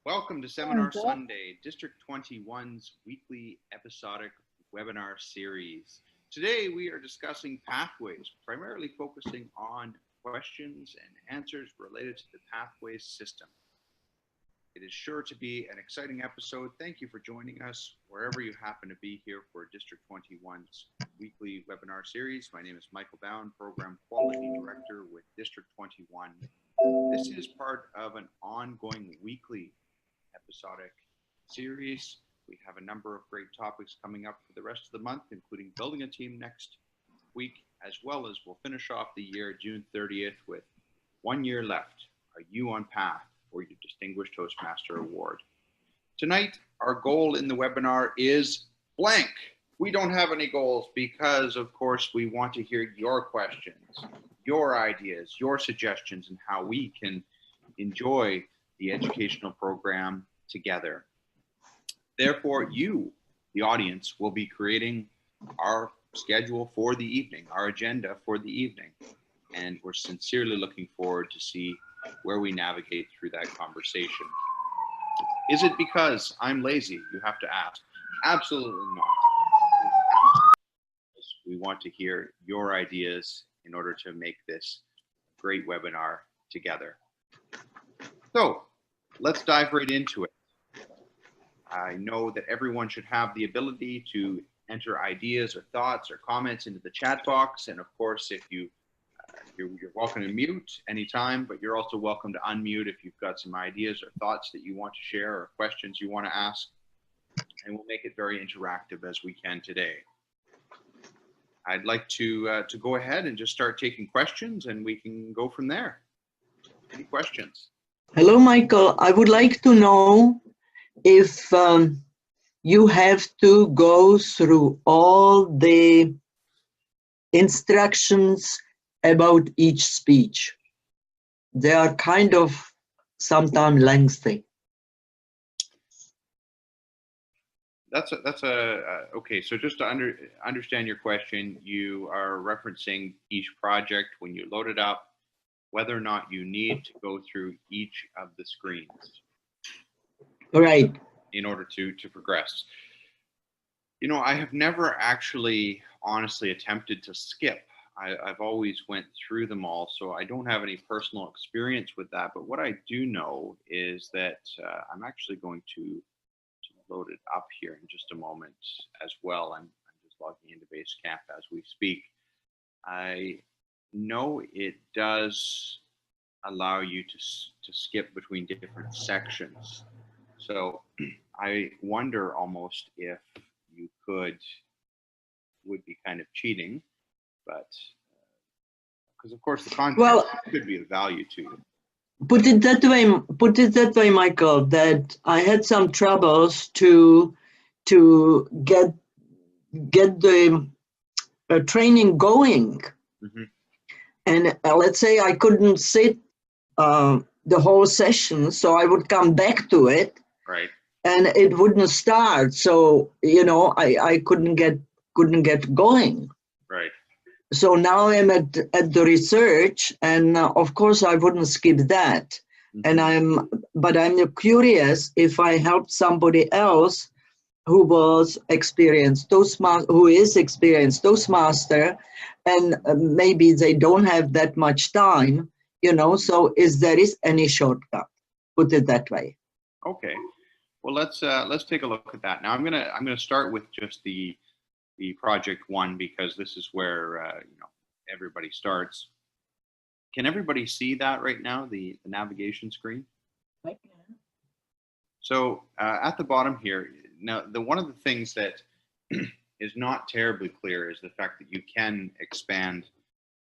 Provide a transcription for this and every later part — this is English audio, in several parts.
Welcome to Seminar Sunday, District 21's weekly episodic webinar series. Today we are discussing pathways, primarily focusing on questions and answers related to the pathways system. It is sure to be an exciting episode. Thank you for joining us wherever you happen to be here for District 21's weekly webinar series. My name is Michael Bowen, Program Quality Director with District 21. This is part of an ongoing weekly episodic series. We have a number of great topics coming up for the rest of the month, including building a team next week, as well as we'll finish off the year June 30th with 1 year left. Are you on path for your Distinguished Toastmaster Award? Tonight, our goal in the webinar is blank. We don't have any goals because, of course, we want to hear your questions, your ideas, your suggestions, and how we can enjoy the educational program together. Therefore, you, the audience, will be creating our schedule for the evening, our agenda for the evening. And we're sincerely looking forward to see where we navigate through that conversation. Is it because I'm lazy? You have to ask. Absolutely not. We want to hear your ideas in order to make this great webinar together. So let's dive right into it. I know that everyone should have the ability to enter ideas or thoughts or comments into the chat box. And of course, if you're welcome to mute anytime, but you're also welcome to unmute if you've got some ideas or thoughts that you want to share or questions you want to ask. And we'll make it very interactive as we can today. I'd like to go ahead and just start taking questions, and we can go from there. Any questions? Hello, Michael. I would like to know if you have to go through all the instructions about each speech. They are kind of sometimes lengthy. Okay. So just to understand your question, you are referencing each project when you load it up, whether or not you need to go through each of the screens. Right. In order to progress. You know, I have never actually honestly attempted to skip. I've always went through them all, so I don't have any personal experience with that. But what I do know is that I'm actually going to load it up here in just a moment as well. I'm just logging into Basecamp as we speak. I know it does allow you to skip between different sections. So I wonder almost if you would be kind of cheating, but because of course the content could be of value to you. Put it that way, Michael, that I had some troubles to get the training going. Mm-hmm. And let's say I couldn't sit the whole session, so I would come back to it. Right. And it wouldn't start. So, you know, I couldn't get going. Right. So now I'm at the research, and of course I wouldn't skip that. Mm-hmm. And I'm curious if I help somebody else who is experienced Toastmaster, and maybe they don't have that much time, you know, so there is any shortcut, put it that way. Okay. Well, let's take a look at that. Now I'm gonna start with just the project one, because this is where you know, everybody starts. Can everybody see that right now, the navigation screen? I can. So at the bottom here, now one of the things that is not terribly clear is the fact that you can expand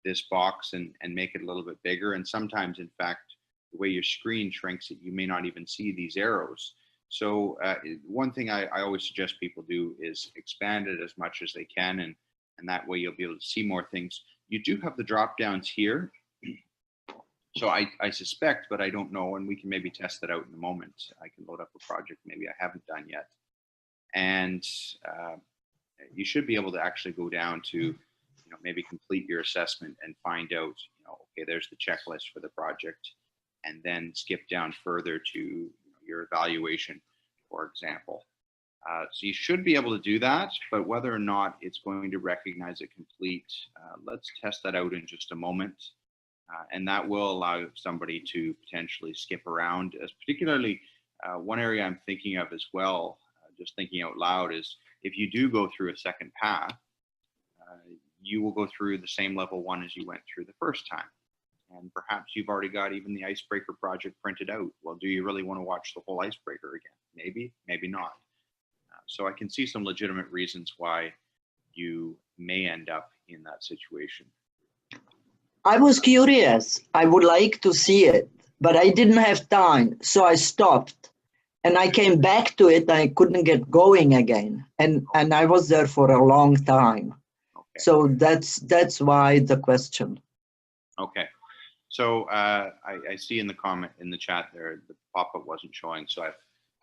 this box and make it a little bit bigger, and sometimes, in fact, the way your screen shrinks, you may not even see these arrows. So one thing I always suggest people do is expand it as much as they can, and that way you'll be able to see more things. You do have the drop downs here. So I suspect, but I don't know, and we can maybe test that out in a moment. I can load up a project maybe I haven't done yet. And you should be able to actually go down to, you know, maybe complete your assessment and find out, you know, okay, there's the checklist for the project, and then skip down further to your evaluation, for example. So you should be able to do that, but whether or not it's going to recognize it complete, let's test that out in just a moment. And that will allow somebody to potentially skip around, as particularly one area I'm thinking of as well, just thinking out loud, is if you do go through a second path, you will go through the same level 1 as you went through the first time. And perhaps you've already got even the icebreaker project printed out. Well, do you really want to watch the whole icebreaker again? Maybe, maybe not. So I can see some legitimate reasons why you may end up in that situation. I was curious. I would like to see it, but I didn't have time, so I stopped. And I came back to it. I couldn't get going again, and I was there for a long time. Okay. So that's why the question. Okay. So I see in the comment in the chat there the pop-up wasn't showing, so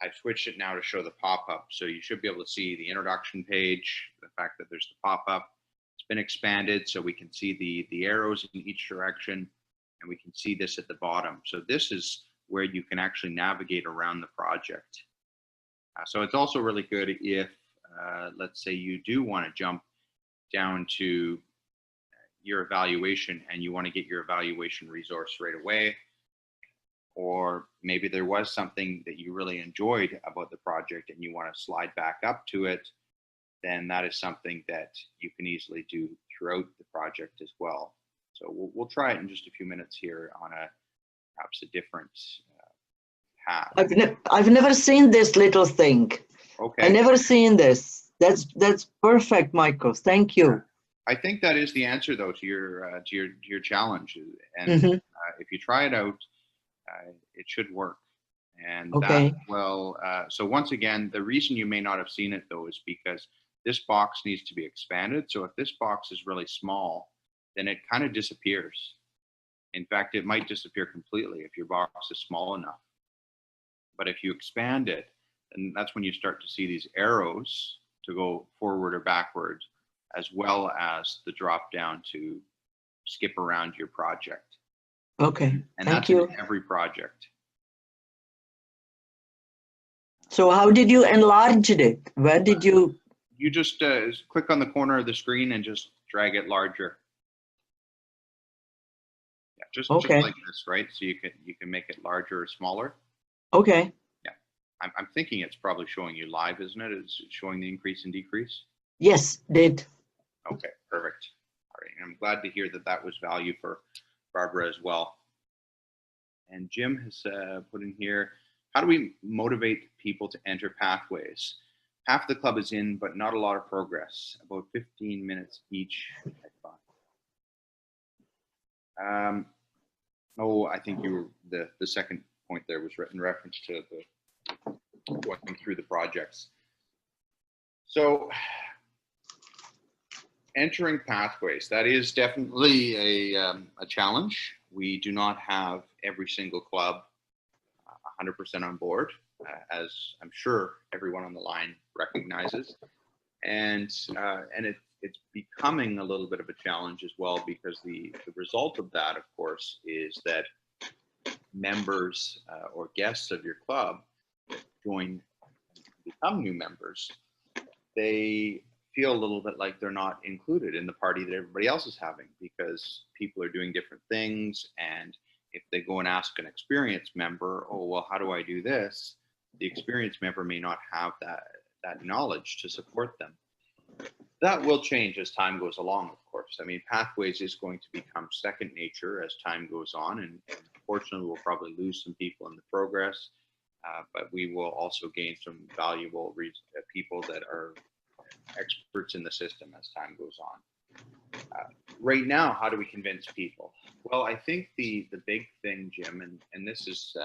I've switched it now to show the pop-up. So you should be able to see the introduction page, the fact that there's the pop-up. It's been expanded so we can see the arrows in each direction, and we can see this at the bottom. So this is where you can actually navigate around the project. So it's also really good if, let's say you do want to jump down to your evaluation and you want to get your evaluation resource right away, or maybe there was something that you really enjoyed about the project and you want to slide back up to it, then that is something that you can easily do throughout the project as well. So we'll try it in just a few minutes here on perhaps a different path. I've never seen this little thing. Okay. I never seen this. That's perfect, Michael. Thank you. I think that is the answer, though, to your challenge. And if you try it out, it should work. And okay. That will. So once again, the reason you may not have seen it though is because this box needs to be expanded. So if this box is really small, then it kind of disappears. In fact, it might disappear completely if your box is small enough. But if you expand it, then that's when you start to see these arrows to go forward or backward, as well as the drop down to skip around your project. Okay, and thank that's you. in every project. So how did you enlarge it? Where did you? You just click on the corner of the screen and just drag it larger. Yeah, just like this, right? So you can make it larger or smaller. Okay. Yeah, I'm thinking it's probably showing you live, isn't it? It's showing the increase and decrease. Yes, did. Okay, perfect. All right, and I'm glad to hear that that was value for Barbara as well. And Jim has put in here, how do we motivate people to enter pathways? Half the club is in, but not a lot of progress. About 15 minutes each. Oh, I think you were the second point there was in reference to the going through the projects. So entering pathways, that is definitely a challenge. We do not have every single club 100% on board, as I'm sure everyone on the line recognizes. And it's becoming a little bit of a challenge as well, because the result of that, of course, is that members or guests of your club join, become new members, they feel a little bit like they're not included in the party that everybody else is having, because people are doing different things. And if they go and ask an experienced member, oh, well, how do I do this? The experienced member may not have that knowledge to support them. That will change as time goes along, of course. I mean, Pathways is going to become second nature as time goes on, and unfortunately, we'll probably lose some people in the progress, but we will also gain some valuable people that are experts in the system as time goes on. Right now, how do we convince people? Well, I think the big thing, Jim, and this is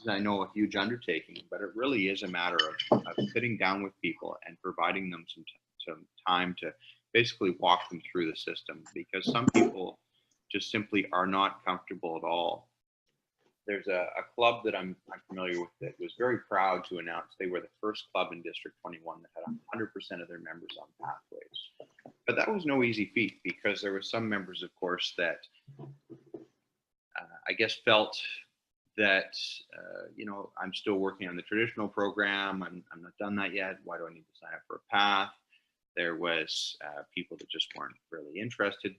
I know a huge undertaking, but it really is a matter of sitting down with people and providing them some time to basically walk them through the system, because some people just simply are not comfortable at all. There's a club that I'm familiar with that was very proud to announce they were the first club in District 21 that had 100% of their members on Pathways. But that was no easy feat, because there were some members, of course, that I guess felt that, I'm still working on the traditional program. I'm not done that yet. Why do I need to sign up for a path? There was people that just weren't really interested.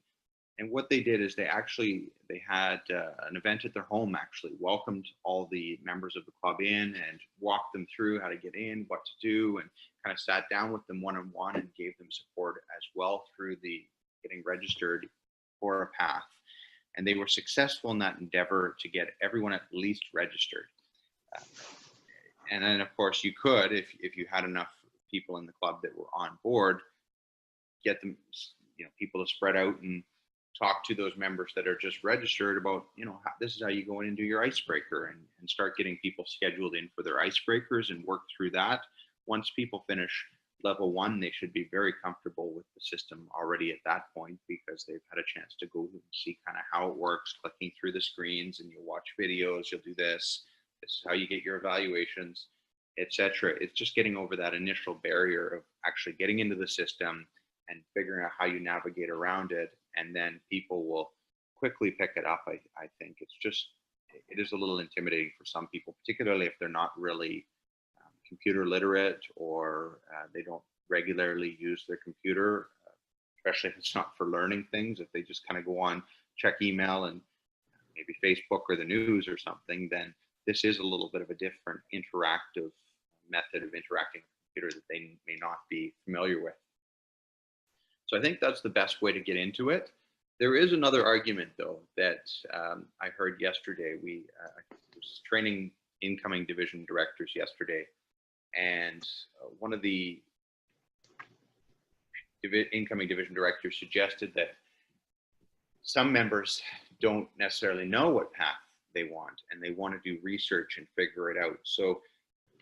And what they did is they had an event at their home, actually welcomed all the members of the club in and walked them through how to get in, what to do, and kind of sat down with them one-on-one and gave them support as well through the getting registered for a path. And they were successful in that endeavor to get everyone at least registered. And then, of course, you could, if you had enough people in the club that were on board, get them, people to spread out and talk to those members that are just registered about, this is how you go in and do your icebreaker, and start getting people scheduled in for their icebreakers and work through that. Once people finish level 1, they should be very comfortable with the system already at that point, because they've had a chance to go and see kind of how it works, clicking through the screens, and you'll watch videos, you'll do this is how you get your evaluations, etc. It's just getting over that initial barrier of actually getting into the system and figuring out how you navigate around it, and then people will quickly pick it up. I think it is a little intimidating for some people, particularly if they're not really computer literate, or they don't regularly use their computer, especially if it's not for learning things. If they just kind of go on, check email and maybe Facebook or the news or something, then this is a little bit of a different interactive method of interacting with the computer that they may not be familiar with. So I think that's the best way to get into it. There is another argument, though, that I heard yesterday. We was training incoming division directors yesterday, and one of the incoming division directors suggested that some members don't necessarily know what path they want, and they want to do research and figure it out. So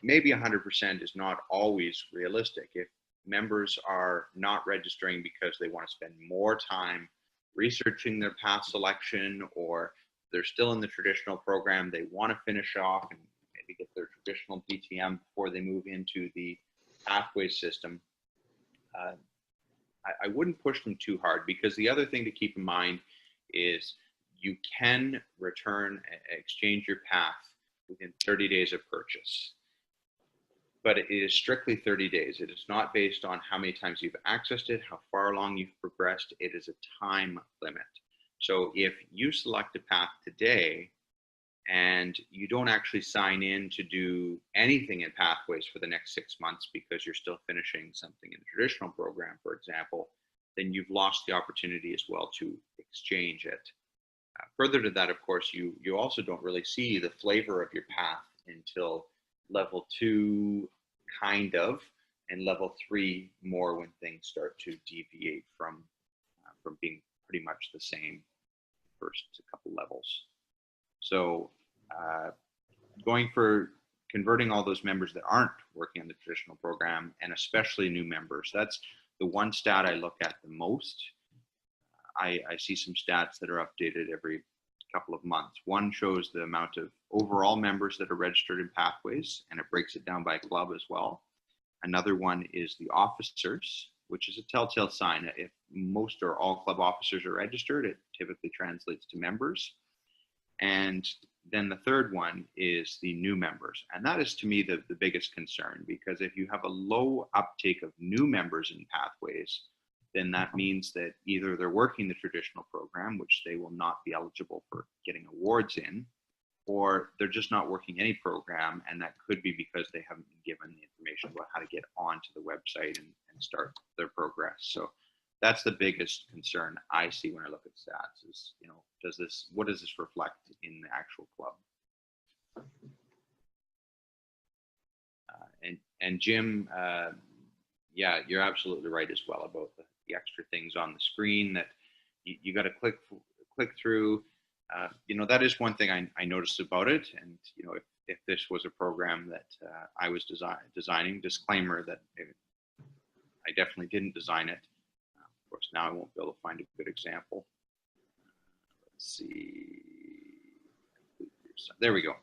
maybe 100% is not always realistic. If members are not registering because they want to spend more time researching their path selection, or they're still in the traditional program, they want to finish off and maybe get their traditional DTM before they move into the pathway system, I wouldn't push them too hard, because the other thing to keep in mind is you can exchange your path within 30 days of purchase. But it is strictly 30 days. It is not based on how many times you've accessed it, how far along you've progressed. It is a time limit. So if you select a path today and you don't actually sign in to do anything in pathways for the next 6 months because you're still finishing something in the traditional program, for example, then you've lost the opportunity as well to exchange it. Further to that, of course, you also don't really see the flavor of your path until level 2, kind of, and level 3 more, when things start to deviate from being pretty much the same first couple levels. So going for converting all those members that aren't working on the traditional program, and especially new members, that's the one stat I look at the most. I see some stats that are updated every couple of months. One shows the amount of overall members that are registered in pathways, and it breaks it down by club as well. Another one is the officers, which is a telltale sign. If most or all club officers are registered, it typically translates to members. And then the third one is the new members. And that is, to me, the biggest concern, because if you have a low uptake of new members in pathways, then that means that either they're working the traditional program, which they will not be eligible for getting awards in, or they're just not working any program, and that could be because they haven't been given the information about how to get onto the website and start their progress. So that's the biggest concern I see when I look at stats is, what does this reflect in the actual club? And Jim, yeah, you're absolutely right as well about the extra things on the screen that you got to click through. That is one thing I noticed about it. And if this was a program that I was designing, disclaimer that I definitely didn't design it. Of course, now I won't be able to find a good example. Let's see. There we go.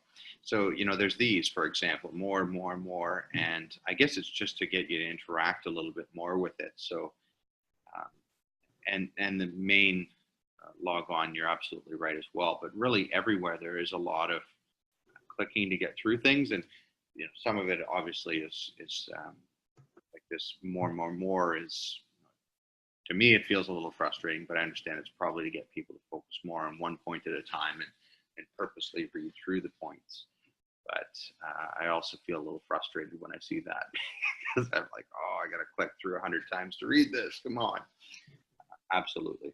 So, there's these, for example, more and more and more. And I guess it's just to get you to interact a little bit more with it. So, and the main log on, you're absolutely right as well. But really everywhere there is a lot of clicking to get through things. And some of it obviously is like this more and more is, to me, it feels a little frustrating, but I understand it's probably to get people to focus more on one point at a time and purposely read through the points. But I also feel a little frustrated when I see that because I'm like, oh, I got to click through 100 times to read this. Come on. Absolutely.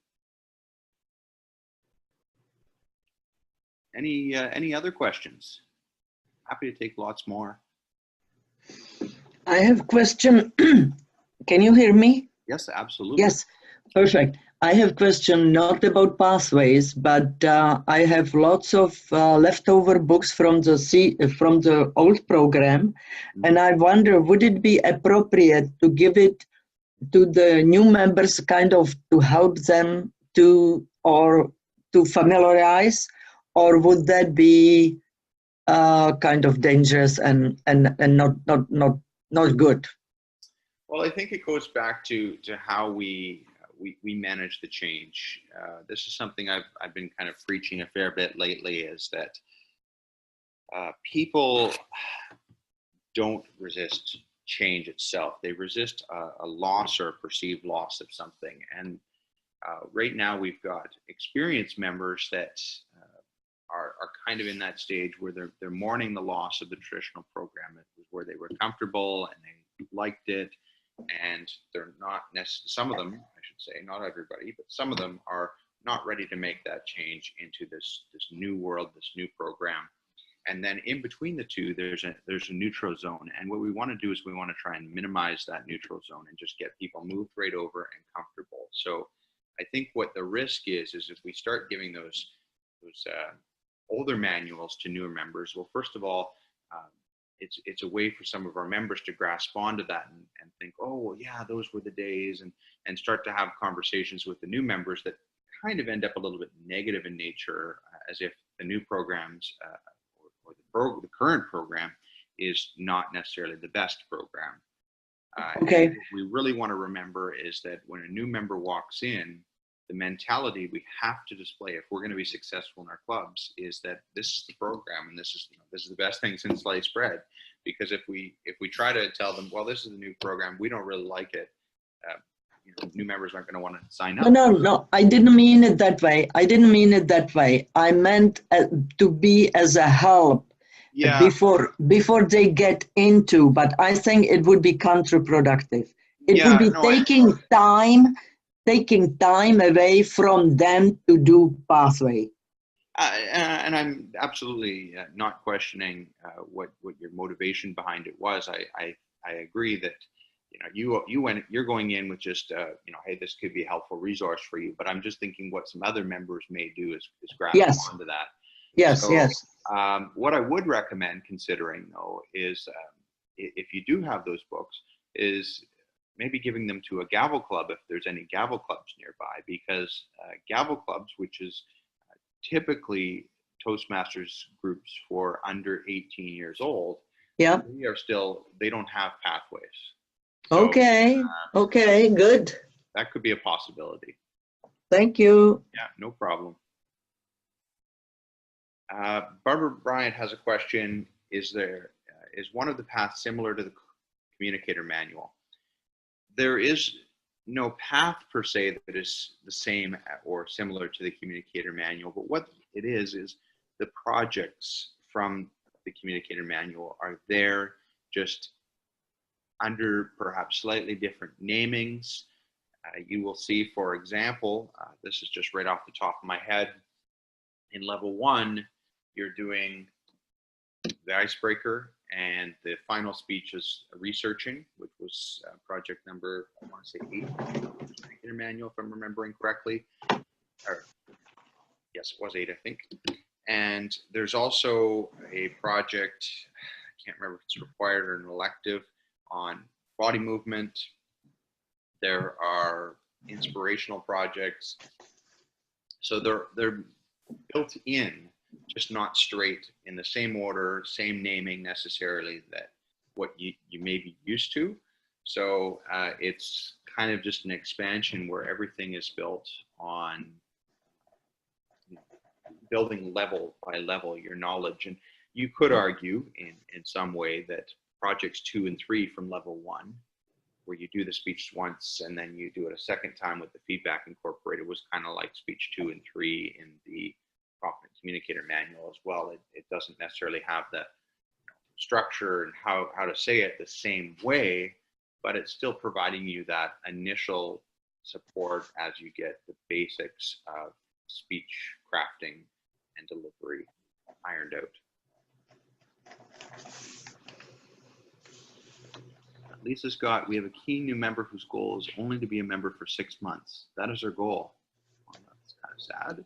Any other questions? Happy to take lots more. I have a question. Can you hear me? Yes, absolutely. Yes, perfect. I have a question not about pathways, but I have lots of leftover books from the old program, and I wonder, would it be appropriate to give it to the new members, kind of to help them to familiarize, or would that be kind of dangerous and not good? Well, I think it goes back to how we manage the change. This is something I've been kind of preaching a fair bit lately, is that people don't resist change itself. They resist a loss or a perceived loss of something. And right now we've got experienced members that are kind of in that stage where they're mourning the loss of the traditional program. It was where they were comfortable and they liked it. And they're not necessarily, some of them, I should say, not everybody, but some of them are not ready to make that change into this new world, this new program. And then in between the two, there's a neutral zone. And what we want to do is we want to try and minimize that neutral zone and just get people moved right over and comfortable. So I think what the risk is if we start giving those older manuals to newer members, well, first of all, it's a way for some of our members to grasp onto that and think, oh, well, yeah, those were the days, and start to have conversations with the new members that kind of end up a little bit negative in nature, as if the new programs or the current program is not necessarily the best program. Okay. What we really want to remember is that when a new member walks in, the mentality we have to display if we're going to be successful in our clubs is that this is the program, and this is the best thing since sliced bread. Because if we try to tell them, well, this is the new program, we don't really like it, new members aren't going to want to sign up. No, I didn't mean it that way. I meant to be as a help before they get into, but I think it would be counterproductive. It would be taking time away from them to do pathway. And I'm absolutely not questioning what your motivation behind it was. I agree that you're going in with just hey, this could be a helpful resource for you. But I'm just thinking what some other members may do is grab onto that. Yes. What I would recommend considering though is if you do have those books, is maybe giving them to a gavel club if there's any gavel clubs nearby, because gavel clubs, which is typically Toastmasters groups for under 18 years old, they don't have pathways. So, okay, good. That could be a possibility. Thank you. Yeah, no problem. Barbara Bryant has a question. Is one of the paths similar to the communicator manual? There is no path per se that is the same or similar to the communicator manual, but what it is the projects from the communicator manual are there, just under perhaps slightly different namings. You will see, for example, this is just right off the top of my head, in level 1, you're doing the icebreaker, and the final speech is researching, which was project number, I want to say 8, manual, if I'm remembering correctly. Or, yes, it was 8, I think. And there's also a project, I can't remember if it's required or an elective, on body movement. There are inspirational projects. So they're built in, just not straight in the same order, same naming necessarily that what you may be used to. So it's kind of just an expansion where everything is built on building level by level your knowledge. And You could argue in some way that projects 2 and 3 from level 1, where you do the speech once and then you do it a second time with the feedback incorporated, was kind of like speech 2 and 3 in the Confident Communicator Manual as well. It doesn't necessarily have the structure and how to say it the same way, but it's still providing you that initial support as you get the basics of speech crafting and delivery ironed out. Lisa Scott, we have a key new member whose goal is only to be a member for 6 months. That is her goal. Well, that's kind of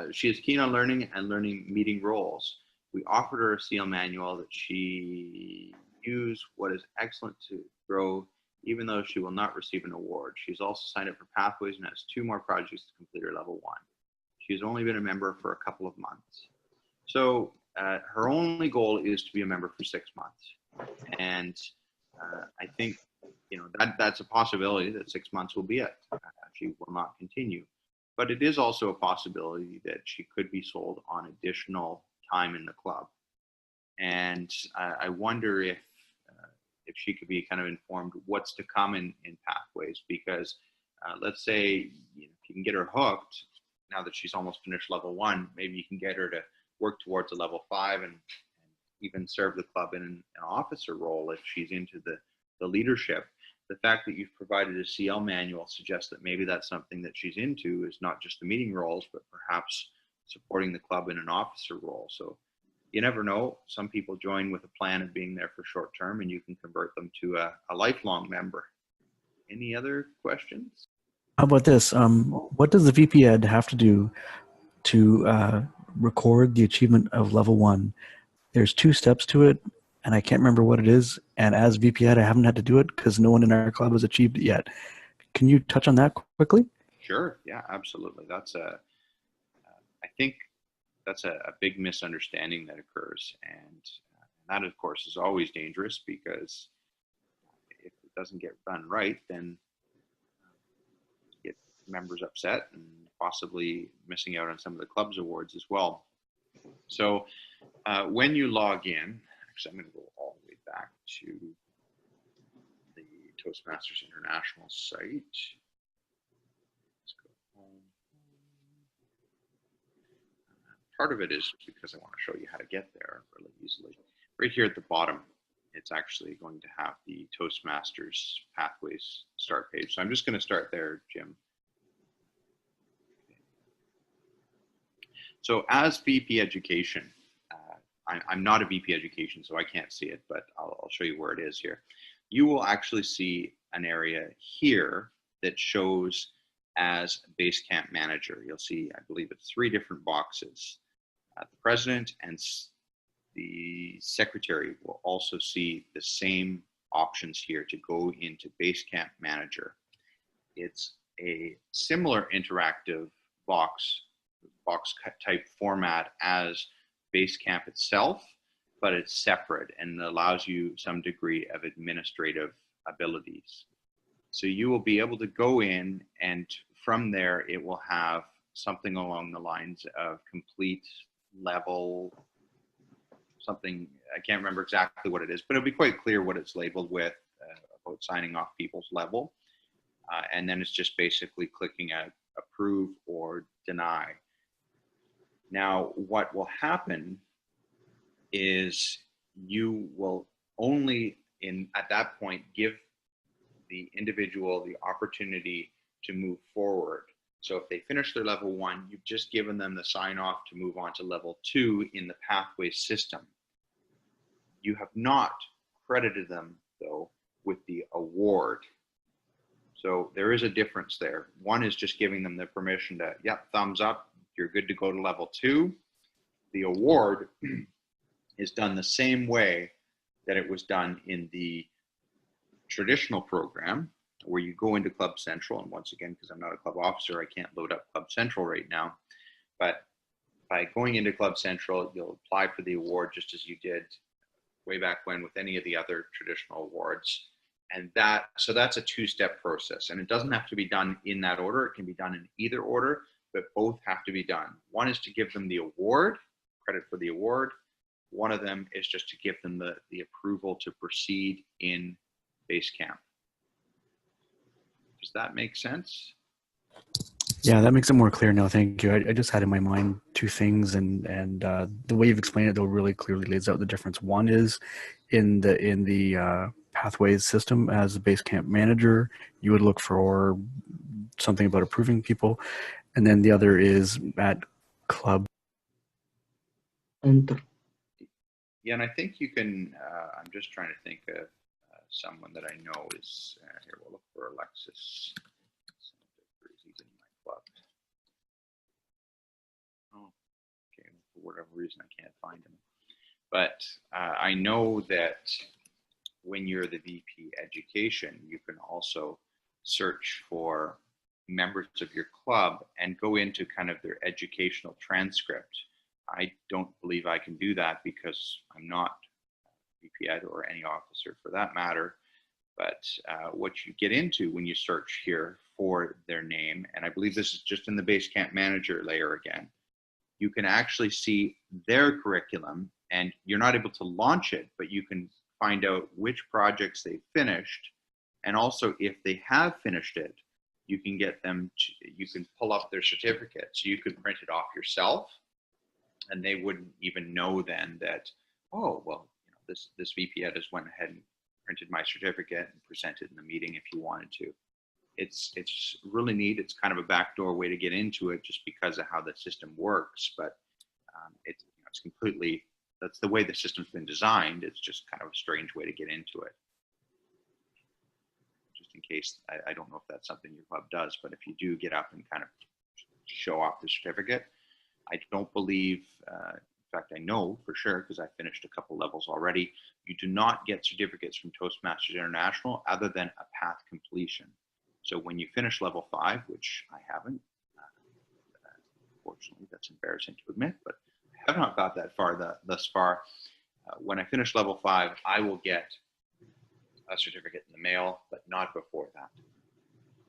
sad. She is keen on learning and learning meeting roles. We offered her a CL manual that she used what is excellent to grow, even though she will not receive an award. She's also signed up for Pathways and has 2 more projects to complete her level 1. She's only been a member for a couple of months. So her only goal is to be a member for 6 months. And I think, that's a possibility that 6 months will be it. She will not continue. But it is also a possibility that she could be sold on additional time in the club. And I wonder if she could be kind of informed what's to come in Pathways, because let's say if you can get her hooked, now that she's almost finished level 1, maybe you can get her to work towards a level 5 and even serve the club in an officer role if she's into the leadership. The fact that you've provided a CL manual suggests that maybe that's something that she's into, is not just the meeting roles, but perhaps supporting the club in an officer role. So you never know. Some people join with a plan of being there for short term, and you can convert them to a lifelong member. Any other questions? How about this? What does the VP Ed have to do to record the achievement of level 1? There's 2 steps to it, and I can't remember what it is. And as VP Ed, I haven't had to do it because no one in our club has achieved it yet. Can you touch on that quickly? Sure. Yeah, absolutely. I think that's a big misunderstanding that occurs. And that, of course, is always dangerous, because if it doesn't get done right, then you get members upset and possibly missing out on some of the club's awards as well. So when you log in, actually, I'm going to go all the way back to the Toastmasters International site. Let's go home. Part of it is because I want to show you how to get there really easily. Right here at the bottom, it's actually going to have the Toastmasters Pathways start page. So I'm just going to start there, Jim. So as VP Education, I'm not a VP Education, so I can't see it, but I'll show you where it is here. You will actually see an area here that shows as Basecamp Manager. You'll see, I believe it's 3 different boxes. The President and the Secretary will also see the same options here to go into Basecamp Manager. It's a similar interactive box type format as Basecamp itself, but it's separate and allows you some degree of administrative abilities. So you will be able to go in, and from there it will have something along the lines of complete level, something, I can't remember exactly what it is, but it'll be quite clear what it's labeled with about signing off people's level. And then it's just basically clicking approve or deny. Now, what will happen is you will only, at that point, give the individual the opportunity to move forward. So if they finish their level 1, you've just given them the sign off to move on to level 2 in the Pathways system. You have not credited them, though, with the award. So there is a difference there. One is just giving them the permission to, yep, thumbs up, you're good to go to level 2. The award is done the same way that it was done in the traditional program, where you go into Club Central, and once again, because I'm not a club officer, I can't load up Club Central right now, but by going into Club Central, you'll apply for the award just as you did way back when with any of the other traditional awards. And so that's a 2-step process, and it doesn't have to be done in that order. It can be done in either order, but both have to be done. One is to give them the award, credit for the award, One of them is just to give them the approval to proceed in Basecamp. Does that make sense? Yeah, that makes it more clear now. Thank you. I just had in my mind two things, and the way you've explained it, though, really clearly lays out the difference. One is in the pathways system as a Basecamp manager, you would look for something about approving people, and then the other is at club. Enter. Yeah, and I think you can. I'm just trying to think of someone that I know is here. We'll look for Alexis. He's in my club. Oh, okay. For whatever reason, I can't find him. But I know that when you're the VP Education, you can also search for members of your club and go into kind of their educational transcript. I don't believe I can do that because I'm not VP Ed or any officer for that matter. But what you get into when you search here for their name, and I believe this is just in the Basecamp Manager layer again, you can actually see their curriculum, and you're not able to launch it, but you can find out which projects they finished, and also if they have finished it, you can get them to, you can pull up their certificate. So you could print it off yourself, and they wouldn't even know then that, oh, well, you know, this VP Ed just went ahead and printed my certificate and presented in the meeting if you wanted to. It's really neat. It's kind of a backdoor way to get into it just because of how the system works, but it's completely, that's the way the system's been designed. It's just kind of a strange way to get into it. Just in case, I don't know if that's something your club does, but if you do get up and kind of show off the certificate, I don't believe, in fact, I know for sure, because I finished a couple levels already, you do not get certificates from Toastmasters International other than a path completion. So when you finish level 5, which I haven't, unfortunately, that's embarrassing to admit, but I have not got that far thus far. When I finish level 5, I will get a certificate in the mail, but not before that.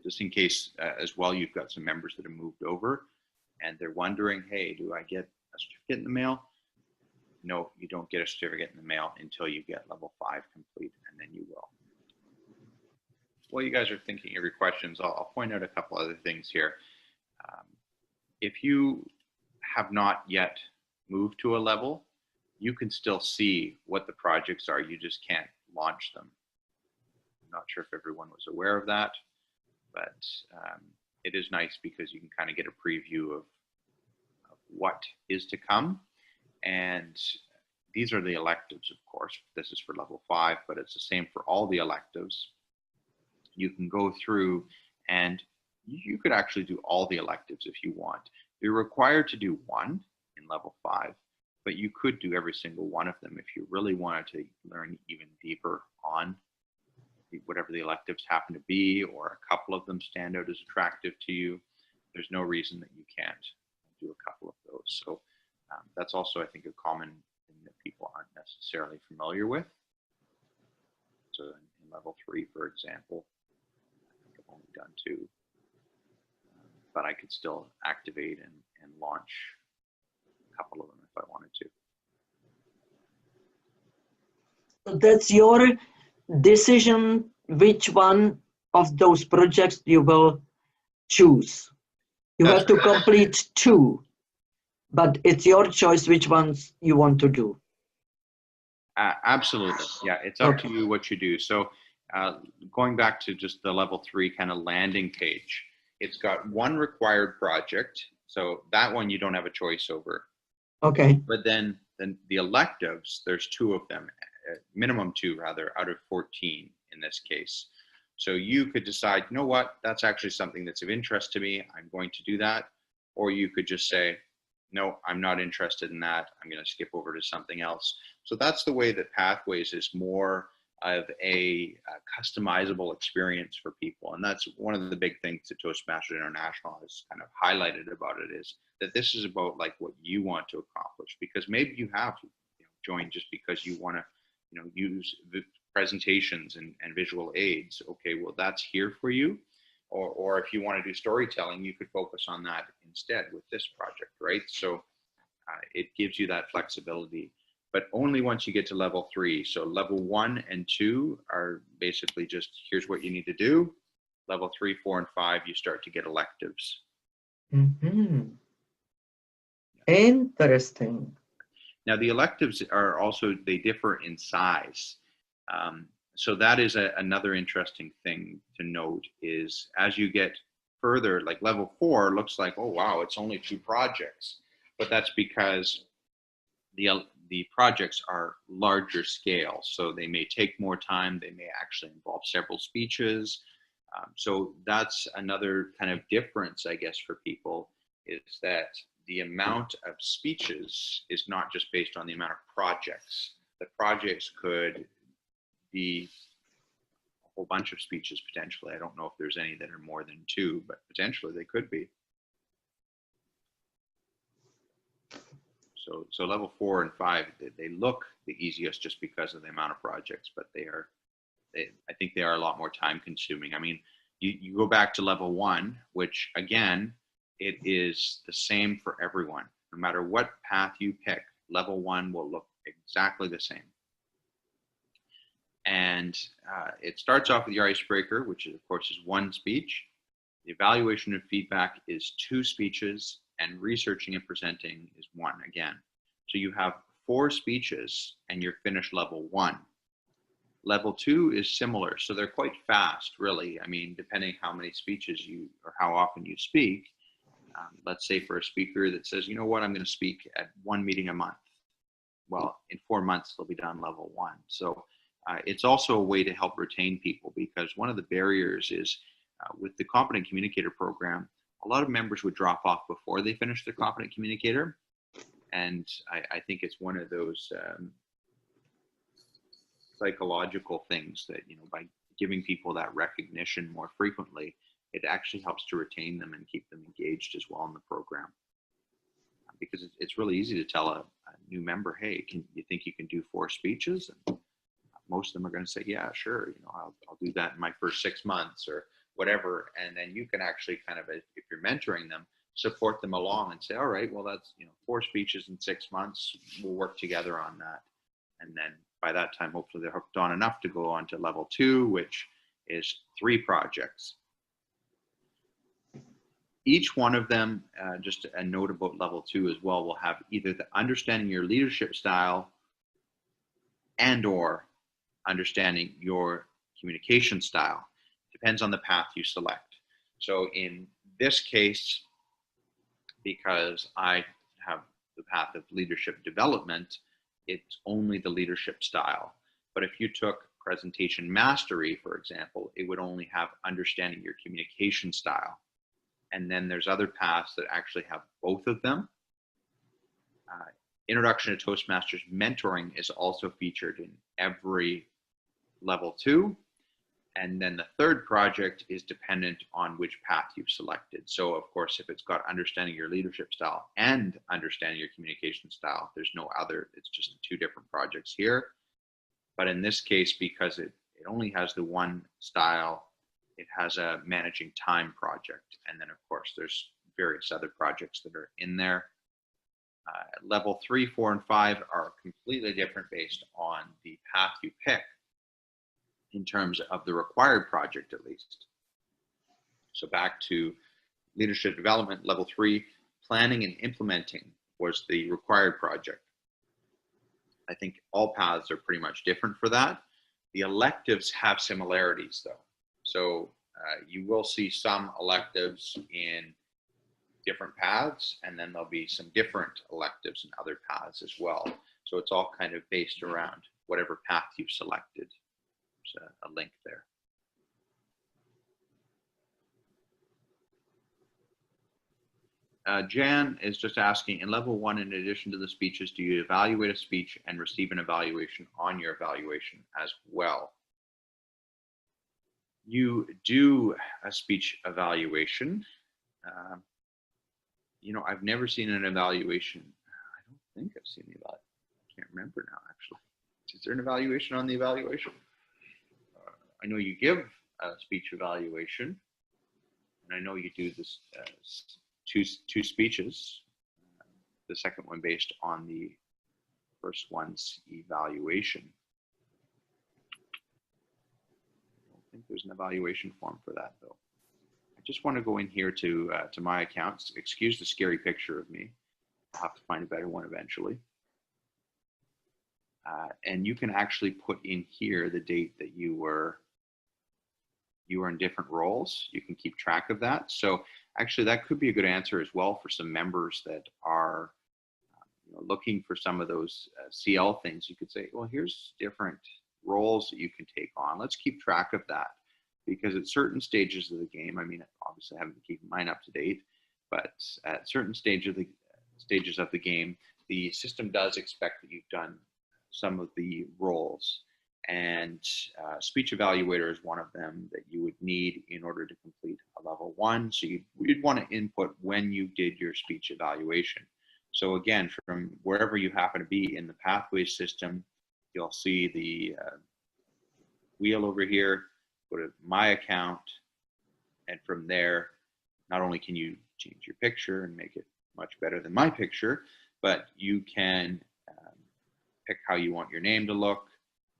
Just in case, as well, you've got some members that have moved over, and they're wondering, hey, do I get a certificate in the mail? No, you don't get a certificate in the mail until you get level 5 complete, and then you will. While you guys are thinking of your questions, I'll point out a couple other things here. If you have not yet moved to a level, you can still see what the projects are. You just can't launch them. I'm not sure if everyone was aware of that, but it is nice because you can kind of get a preview of what is to come. And these are the electives, of course. This is for level 5, but it's the same for all the electives. You can go through and you could actually do all the electives if you want. You're required to do one in level 5, but you could do every single one of them if you really wanted to learn even deeper on whatever the electives happen to be, or a couple of them stand out as attractive to you. There's no reason that you can't do a couple of those. So that's also, I think, a common thing that people aren't necessarily familiar with. So in level 3, for example, I think I've only done 2, but I could still activate and launch a couple of them if I wanted to. So that's your decision which one of those projects you will choose. You have to complete 2, but it's your choice which ones you want to do. Absolutely. Yeah, it's up to you what you do. So going back to just the level 3 kind of landing page, it's got one required project. So that one you don't have a choice over. Okay. But then the electives, there's 2 of them, minimum 2 rather, out of 14 in this case. So you could decide, you know what, that's actually something that's of interest to me. I'm going to do that. Or you could just say, no, I'm not interested in that. I'm going to skip over to something else. So that's the way that Pathways is more of a customizable experience for people. And that's one of the big things that Toastmasters International has kind of highlighted about it, is that this is about like what you want to accomplish, because maybe you have joined just because you want to use the presentations and visual aids. Okay, well, that's here for you. Or if you want to do storytelling, you could focus on that instead with this project, right? So it gives you that flexibility. but only once you get to level 3. So level 1 and 2 are basically just, here's what you need to do. Level 3, 4, and 5, you start to get electives. Mm-hmm. Interesting. Now the electives are also, they differ in size. So that is another interesting thing to note, is as you get further, like level 4 looks like, oh wow, it's only 2 projects. But that's because the projects are larger scale. So they may take more time. They may actually involve several speeches. So that's another kind of difference, I guess, for people, is that the amount of speeches is not just based on the amount of projects. The projects could be a whole bunch of speeches potentially. I don't know if there's any that are more than 2, but potentially they could be. So level 4 and 5, they look the easiest just because of the amount of projects, but I think they are a lot more time consuming. I mean, you go back to level 1, which again, it is the same for everyone. No matter what path you pick, level 1 will look exactly the same. And it starts off with your icebreaker, which is, of course, is 1 speech. The evaluation and feedback is 2 speeches, and researching and presenting is 1 again. So you have 4 speeches and you're finished level 1. Level 2 is similar, so they're quite fast, really. I mean, depending how many speeches or how often you speak. Let's say for a speaker that says, you know what, I'm going to speak at 1 meeting a month. Well, in 4 months, they'll be done level 1. So it's also a way to help retain people, because one of the barriers is with the Competent Communicator program, a lot of members would drop off before they finish their Competent Communicator. And I think it's one of those psychological things that, you know, by giving people that recognition more frequently, it actually helps to retain them and keep them engaged as well in the program. Because it's really easy to tell a new member, hey, you think you can do 4 speeches? And most of them are going to say, yeah, sure, you know, I'll do that in my first 6 months or whatever. And then you can actually kind of, if you're mentoring them, support them along and say, all right, well, that's, you know, 4 speeches in 6 months. We'll work together on that. And then by that time, hopefully they're hooked on enough to go on to level 2, which is 3 projects. Each one of them, just a note about level 2 as well, will have either the understanding your leadership style and or understanding your communication style. Depends on the path you select. So in this case, because I have the path of leadership development, it's only the leadership style. But if you took presentation mastery, for example, it would only have understanding your communication style. And then there's other paths that actually have both of them. Introduction to Toastmasters mentoring is also featured in every level 2. And then the 3rd project is dependent on which path you've selected. So of course, if it's got understanding your leadership style and understanding your communication style, there's no other, it's just 2 different projects here. But in this case, because it only has the 1 style, it has a managing time project. And then of course, there's various other projects that are in there. Level 3, 4, and 5 are completely different based on the path you pick, in terms of the required project, at least. So back to leadership development, level 3, planning and implementing was the required project. I think all paths are pretty much different for that. The electives have similarities though. So you will see some electives in different paths, and then there'll be some different electives in other paths as well. So it's all kind of based around whatever path you've selected. There's a link there. Jan is just asking, in level 1, in addition to the speeches, do you evaluate a speech and receive an evaluation on your evaluation as well? You do a speech evaluation. You know, I've never seen an evaluation. I don't think I've seen the evaluation. I can't remember now, actually. Is there an evaluation on the evaluation? I know you give a speech evaluation, and I know you do this two speeches. The second one based on the first one's evaluation. I don't think there's an evaluation form for that though. I just want to go in here to my accounts. Excuse the scary picture of me. I'll have to find a better one eventually. And you can actually put in here the date that you were in different roles. You can keep track of that. So actually that could be a good answer as well for some members that are looking for some of those CL things. You could say, well, here's different roles that you can take on. Let's keep track of that, because at certain stages of the game, I mean, obviously I haven't keeping mine up to date, but at certain stages of the game, the system does expect that you've done some of the roles, and speech evaluator is one of them that you would need in order to complete a level 1. So you'd want to input when you did your speech evaluation. So again, from wherever you happen to be in the pathways system, you'll see the wheel over here. Go to my account, and from there, not only can you change your picture and make it much better than my picture, but you can pick how you want your name to look,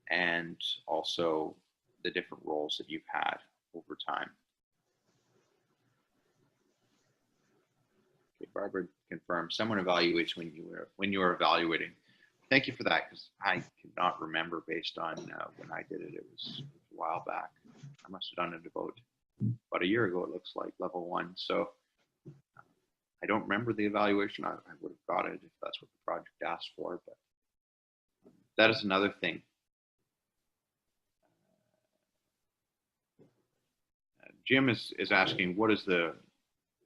and also the different roles that you've had over time. Okay, Barbara confirmed someone evaluates when you are evaluating. Thank you for that, because I cannot remember based on when I did it. It was a while back. I must have done it about a year ago, it looks like, level 1. So I don't remember the evaluation. I would have got it if that's what the project asked for, but that is another thing. Jim is asking, what is the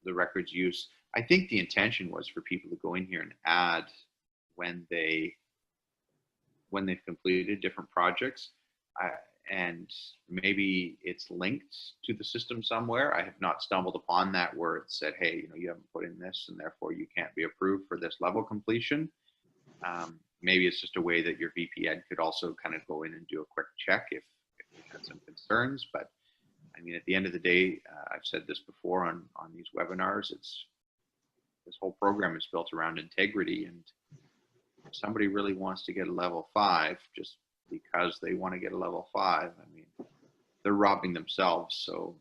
records use? I think the intention was for people to go in here and add when they've completed different projects, and maybe it's linked to the system somewhere. I have not stumbled upon that where it said, hey, you haven't put in this and therefore you can't be approved for this level completion. Maybe it's just a way that your VP Ed could also kind of go in and do a quick check if you had some concerns. But I mean, at the end of the day, I've said this before on these webinars, this whole program is built around integrity, and if somebody really wants to get a level 5 just because they want to get a level 5, I mean, they're robbing themselves. So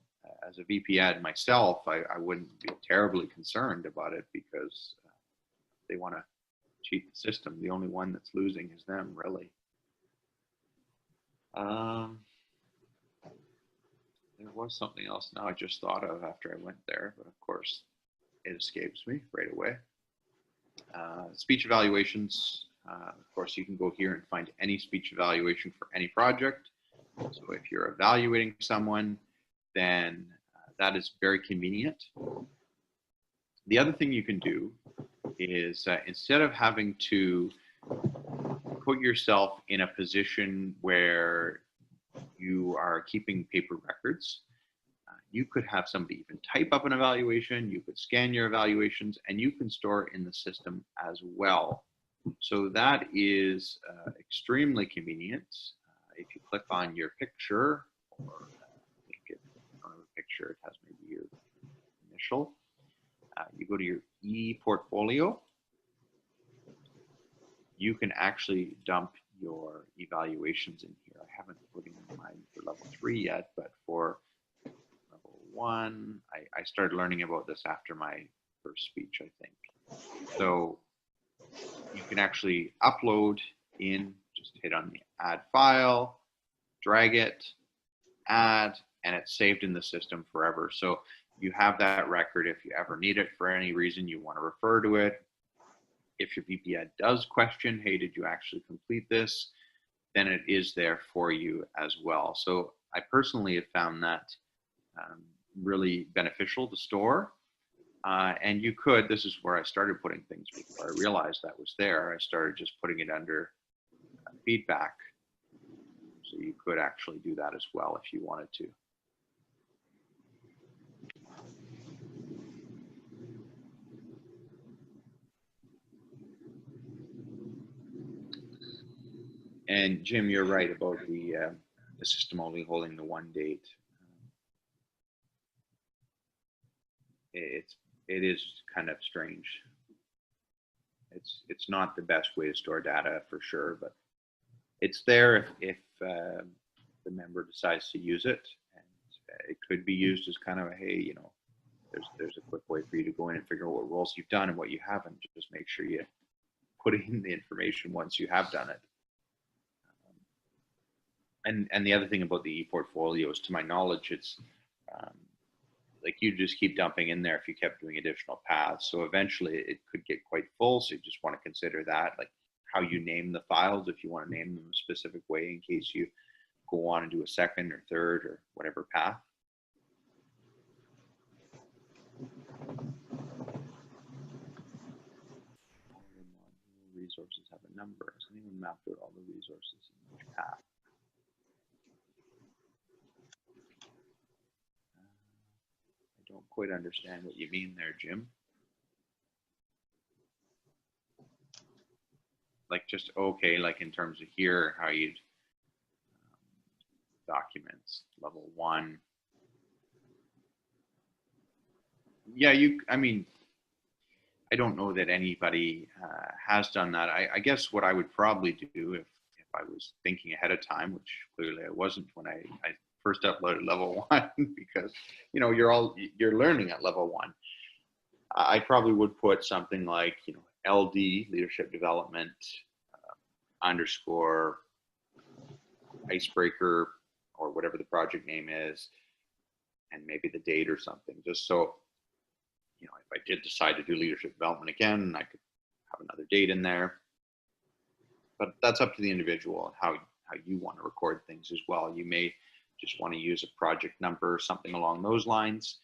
as a VP Ed myself, I wouldn't be terribly concerned about it, because they want to cheat the system. The only one that's losing is them, really. There was something else now I just thought of after I went there, but of course it escapes me right away. Speech evaluations, of course you can go here and find any speech evaluation for any project. So if you're evaluating someone, then that is very convenient. The other thing you can do is instead of having to put yourself in a position where you are keeping paper records, you could have somebody even type up an evaluation, you could scan your evaluations, and you can store it in the system as well. So that is extremely convenient. If you click on your picture, or make it a picture, it has maybe your initial. You go to your e-portfolio, you can actually dump your evaluations in here. I haven't put in mine for level 3 yet, but for level 1, I started learning about this after my first speech, I think. So you can actually upload in, just hit on the add file, drag it, add, and it's saved in the system forever. So you have that record if you ever need it for any reason, you want to refer to it. If your VP Ed does question, hey, did you actually complete this? Then it is there for you as well. So I personally have found that really beneficial to store. And you could, this is where I started putting things before I realized that was there. I started just putting it under feedback. So you could actually do that as well if you wanted to. And Jim, you're right about the system only holding the one date. It is kind of strange. It's not the best way to store data for sure, but it's there if the member decides to use it, and it could be used as kind of a, hey, you know, there's a quick way for you to go in and figure out what roles you've done and what you haven't. Just make sure you put in the information once you have done it. And the other thing about the e-portfolio is, to my knowledge, it's like you just keep dumping in there if you kept doing additional paths. So eventually it could get quite full. So you just want to consider that, like how you name the files, if you want to name them a specific way in case you go on and do a second or third or whatever path. Resources have a number. So anyone mapped out all the resources in each path. I don't quite understand what you mean there, Jim. Like just, okay, like in terms of here, how you'd documents, level 1. Yeah, I mean, I don't know that anybody has done that. I guess what I would probably do if I was thinking ahead of time, which clearly I wasn't when I first uploaded level 1, because, you know, you're learning at level 1. I probably would put something like, you know, LD, leadership development, underscore icebreaker, or whatever the project name is, and maybe the date or something, just so, you know, if I did decide to do leadership development again, I could have another date in there. But that's up to the individual and how you want to record things as well. You may just want to use a project number or something along those lines.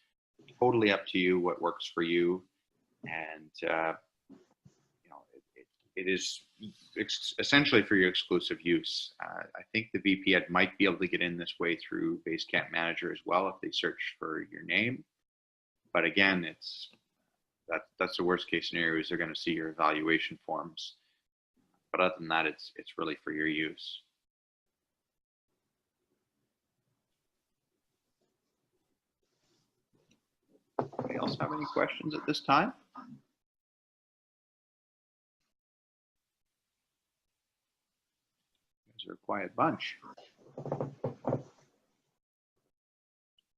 Totally up to you what works for you. And you know, it is essentially for your exclusive use. I think the VPN might be able to get in this way through Basecamp Manager as well if they search for your name. But again, that's the worst case scenario, is they're going to see your evaluation forms. But other than that, it's really for your use. Anybody else have any questions at this time? You guys are a quiet bunch.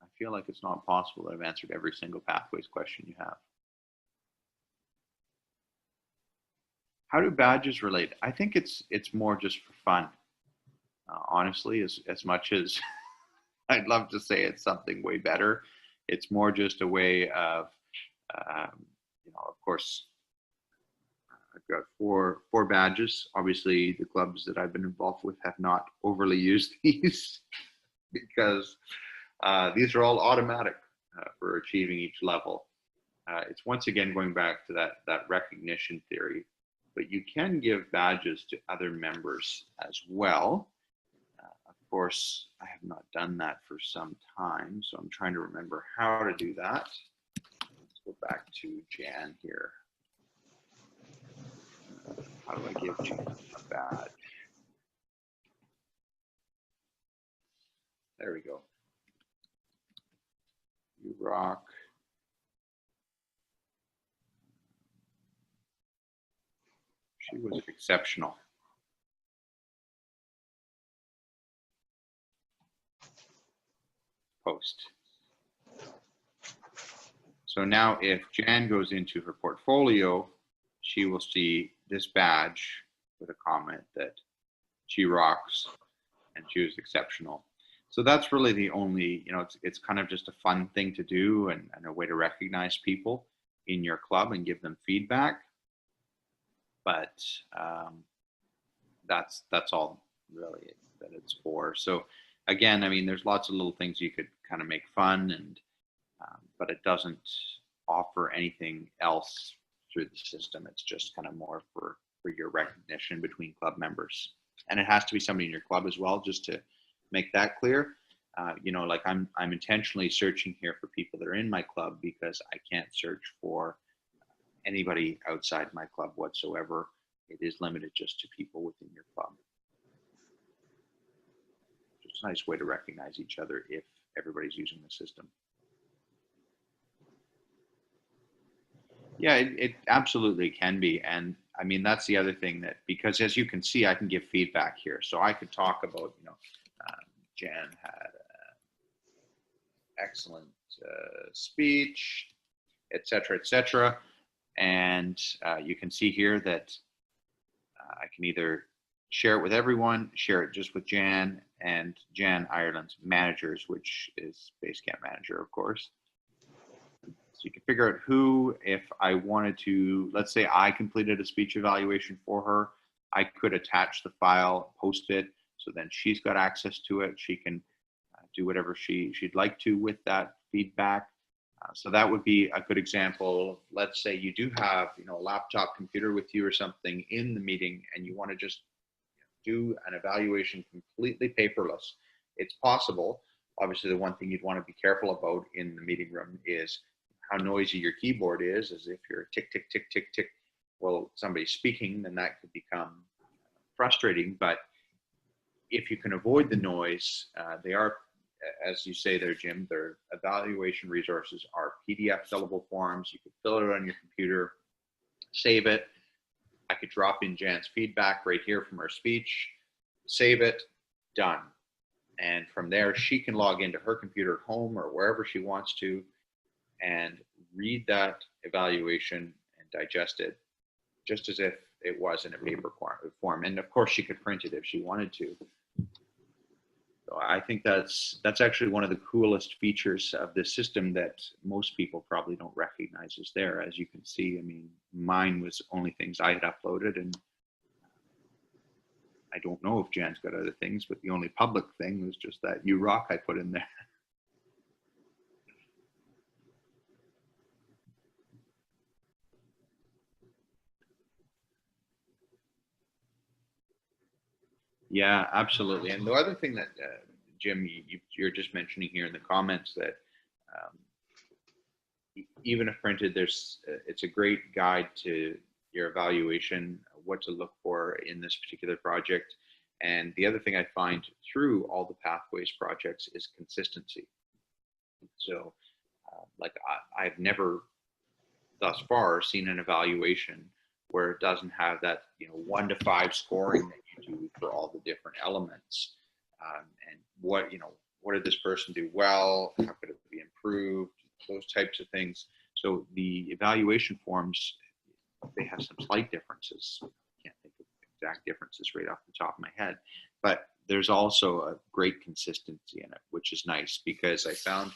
I feel like it's not possible that I've answered every single pathways question you have. How do badges relate? I think it's more just for fun. Honestly, as much as I'd love to say it's something way better, it's more just a way of, you know, of course, I've got four badges. Obviously, the clubs that I've been involved with have not overly used these because these are all automatic for achieving each level. It's once again going back to that recognition theory, but you can give badges to other members as well. Of course, I have not done that for some time, so I'm trying to remember how to do that. Let's go back to Jan here. How do I give Jan a badge? There we go. You rock. She was exceptional. Post. So now if Jan goes into her portfolio, she will see this badge with a comment that she rocks and she was exceptional. So that's really the only, you know, it's kind of just a fun thing to do and a way to recognize people in your club and give them feedback. But that's all really that it's for. So again, I mean, there's lots of little things you could kind of make fun, and but it doesn't offer anything else through the system. It's just kind of more for your recognition between club members, and it has to be somebody in your club as well, just to make that clear. You know, like I'm intentionally searching here for people that are in my club because I can't search for anybody outside my club whatsoever. It is limited just to people within your club. It's a nice way to recognize each other if everybody's using the system. Yeah, it absolutely can be. And I mean, that's the other thing that, because as you can see, I can give feedback here. So I could talk about, Jan had excellent speech, et cetera, and you can see here that I can either share it with everyone, share it just with Jan, and Jan Ireland's managers, which is Basecamp manager, of course. So you can figure out who, if I wanted to, let's say I completed a speech evaluation for her, I could attach the file, post it, so then she's got access to it. She can do whatever she'd like to with that feedback. So that would be a good example. Let's say you do have, a laptop computer with you or something in the meeting, and you want to just do an evaluation completely paperless. It's possible. Obviously, the one thing you'd want to be careful about in the meeting room is how noisy your keyboard is, as if you're tick, tick, tick, tick, tick. Well, somebody's speaking, then that could become frustrating. But if you can avoid the noise, they are, as you say there, Jim, their evaluation resources are PDF fillable forms. You could fill it out on your computer, save it. I could drop in Jan's feedback right here from her speech, save it, done. And from there, she can log into her computer at home or wherever she wants to and read that evaluation and digest it just as if it was in a paper form. And of course, she could print it if she wanted to. So I think that's actually one of the coolest features of this system that most people probably don't recognize is there. As you can see, I mean, mine was only things I had uploaded, and I don't know if Jan's got other things, but the only public thing was just that you rock I put in there. Yeah, absolutely. And the other thing that, Jim, you're just mentioning here in the comments that even if printed, it's a great guide to your evaluation, what to look for in this particular project. And the other thing I find through all the Pathways projects is consistency. So like I've never thus far seen an evaluation where it doesn't have that 1 to 5 scoring that you do for all the different elements, and what did this person do well, how could it be improved, those types of things. So the evaluation forms, they have some slight differences. I can't think of exact differences right off the top of my head, but there's also a great consistency in it, which is nice, because I found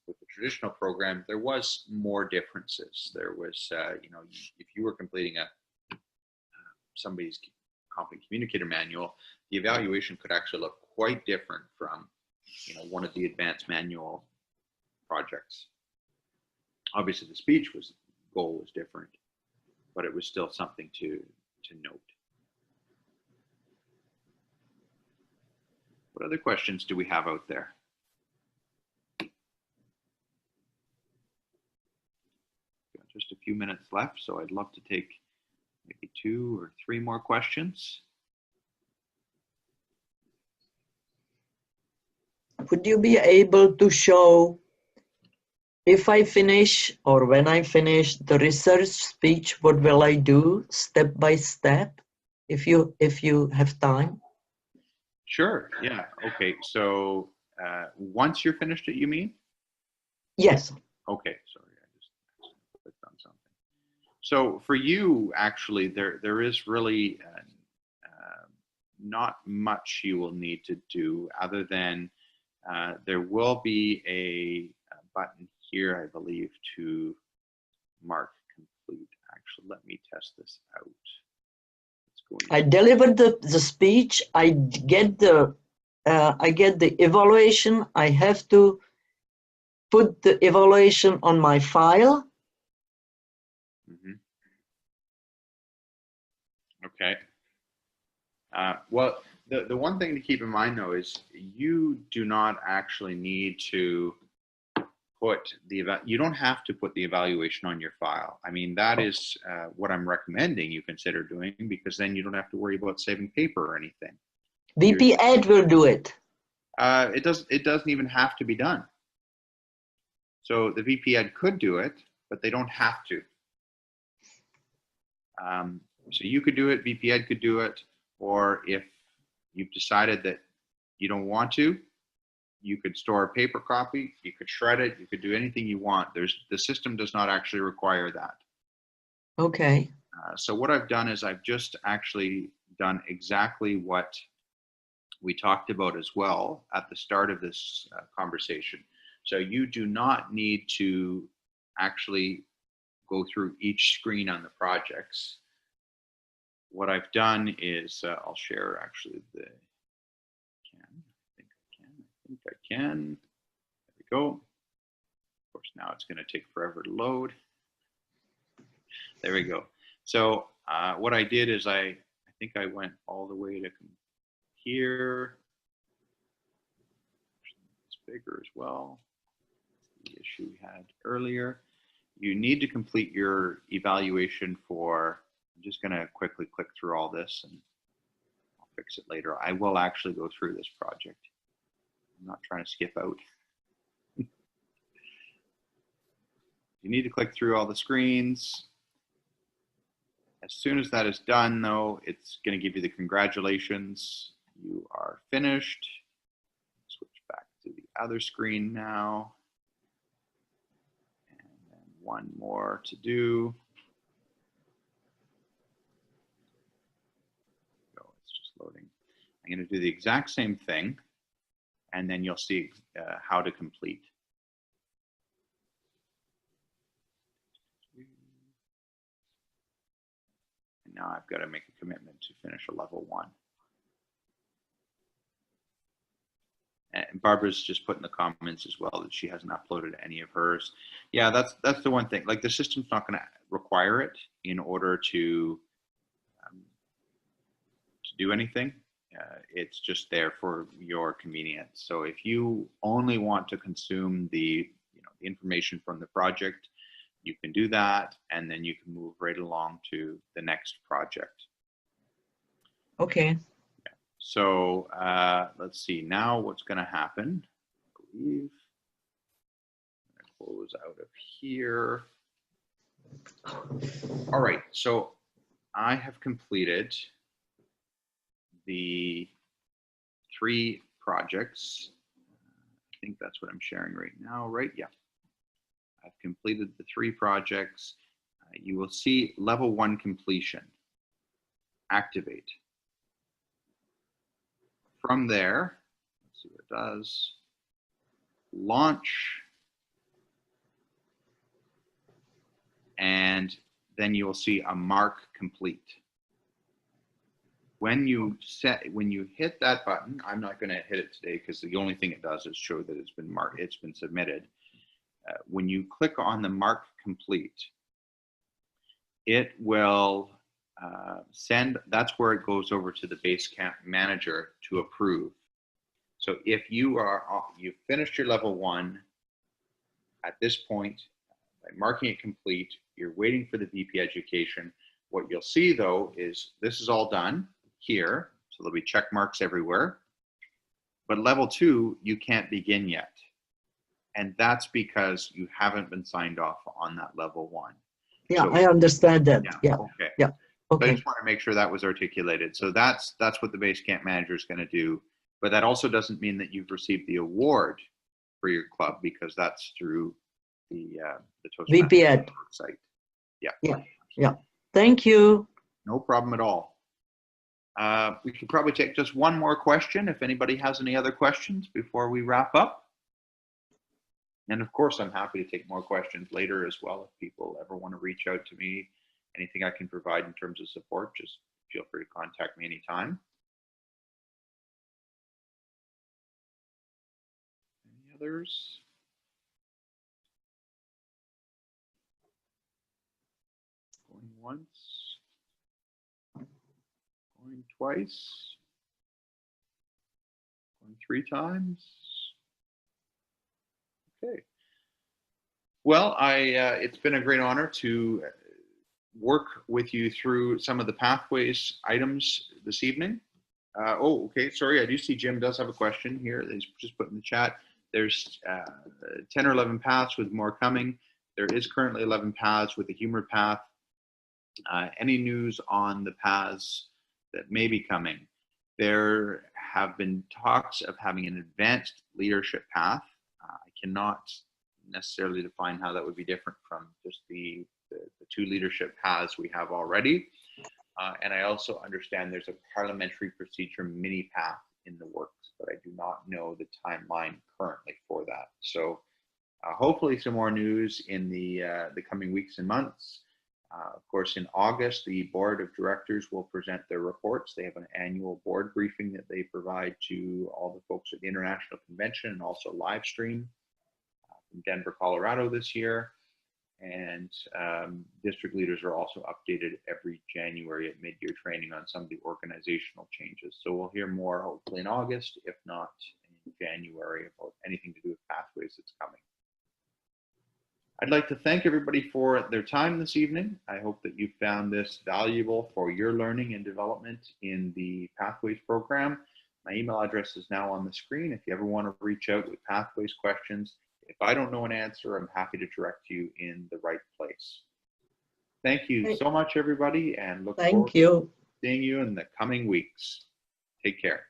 with the traditional program, there was more differences. There was, if you were completing somebody's competent communicator manual, the evaluation could actually look quite different from, one of the advanced manual projects. Obviously, the speech goal was different, but it was still something to note. What other questions do we have out there? Just a few minutes left, so I'd love to take maybe 2 or 3 more questions. Would you be able to show, if I finish or when I finish the research speech, what will I do step by step, if you have time? Sure, yeah, okay, so once you're finished it, you mean? Yes. Okay, sorry, I just clicked on something. So for you, actually, there is really not much you will need to do, other than there will be a button here, I believe, to mark complete. Actually, let me test this out. I delivered the speech. I get the evaluation. I have to put the evaluation on my file. Mm-hmm. Okay. Well, the one thing to keep in mind, though, is you do not actually need to put you don't have to put the evaluation on your file. I mean, that is what I'm recommending you consider doing, because then you don't have to worry about saving paper or anything. VP Ed will do it. It doesn't even have to be done. So the VP Ed could do it, but they don't have to. So you could do it, VPEd could do it, or if you've decided that you don't want to, you could store a paper copy, you could shred it, you could do anything you want. The system does not actually require that. Okay. So what I've done is I've just actually done exactly what we talked about as well at the start of this conversation. So you do not need to actually go through each screen on the projects. What I've done is I'll share actually the I think I can. There we go. Of course, now it's going to take forever to load. There we go. So what I did is I think I went all the way to here. It's bigger as well. The issue we had earlier. You need to complete your evaluation for, I'm just going to quickly click through all this and I'll fix it later. I will actually go through this project. I'm not trying to skip out. You need to click through all the screens. As soon as that is done, though, it's going to give you the congratulations. You are finished. Switch back to the other screen now. And then one more to do. Go, it's just loading. I'm going to do the exact same thing, and then you'll see how to complete. And now I've got to make a commitment to finish a level 1. And Barbara's just put in the comments as well that she hasn't uploaded any of hers. Yeah, that's the one thing. Like, the system's not going to require it in order to do anything. It's just there for your convenience. So if you only want to consume the information from the project, you can do that, and then you can move right along to the next project. Okay. So let's see now what's going to happen. I believe I'm going to close out of here. All right, so I have completed the 3 projects. I think that's what I'm sharing right now, right? Yeah. I've completed the 3 projects. You will see level 1 completion. Activate. From there, let's see what it does. Launch. And then you will see a mark complete. When you hit that button, I'm not going to hit it today because the only thing it does is show that it's been marked, it's been submitted. When you click on the mark complete, it will send, that's where it goes over to the Basecamp manager to approve. So if you've finished your level 1 at this point, by marking it complete, you're waiting for the VP education. What you'll see though is this is all done here. So there'll be check marks everywhere. But level 2, you can't begin yet. And that's because you haven't been signed off on that level 1. Yeah, So, I understand that. Yeah. Okay. Yeah. Okay. So I just want to make sure that was articulated. So that's what the Basecamp manager is going to do. But that also doesn't mean that you've received the award for your club, because that's through the Toastmasters VPEd site. Yeah. Yeah. Yeah. Thank you. No problem at all. We could probably take just one more question if anybody has any other questions before we wrap up. And of course, I'm happy to take more questions later as well. If people ever want to reach out to me, anything I can provide in terms of support, just feel free to contact me anytime. Any others? Going once, going twice, going 3 times. Okay. Well, it's been a great honor to work with you through some of the pathways items this evening. Oh, okay. Sorry, I do see Jim does have a question here. He's just put in the chat. There's 10 or 11 paths with more coming. There is currently 11 paths with a humor path. Any news on the paths that may be coming? There have been talks of having an advanced leadership path. I cannot necessarily define how that would be different from just the two leadership paths we have already. And I also understand there's a parliamentary procedure mini path in the works, but I do not know the timeline currently for that. So hopefully some more news in the coming weeks and months. Of course, in August, the board of directors will present their reports. They have an annual board briefing that they provide to all the folks at the International Convention and also live stream from Denver, Colorado this year. And district leaders are also updated every January at mid-year training on some of the organizational changes. So we'll hear more hopefully in August, if not in January, about anything to do with pathways that's coming. I'd like to thank everybody for their time this evening. I hope that you found this valuable for your learning and development in the Pathways program. My email address is now on the screen. If you ever want to reach out with Pathways questions, if I don't know an answer, I'm happy to direct you in the right place. Thank you so much, everybody, and look forward to seeing you in the coming weeks. Take care.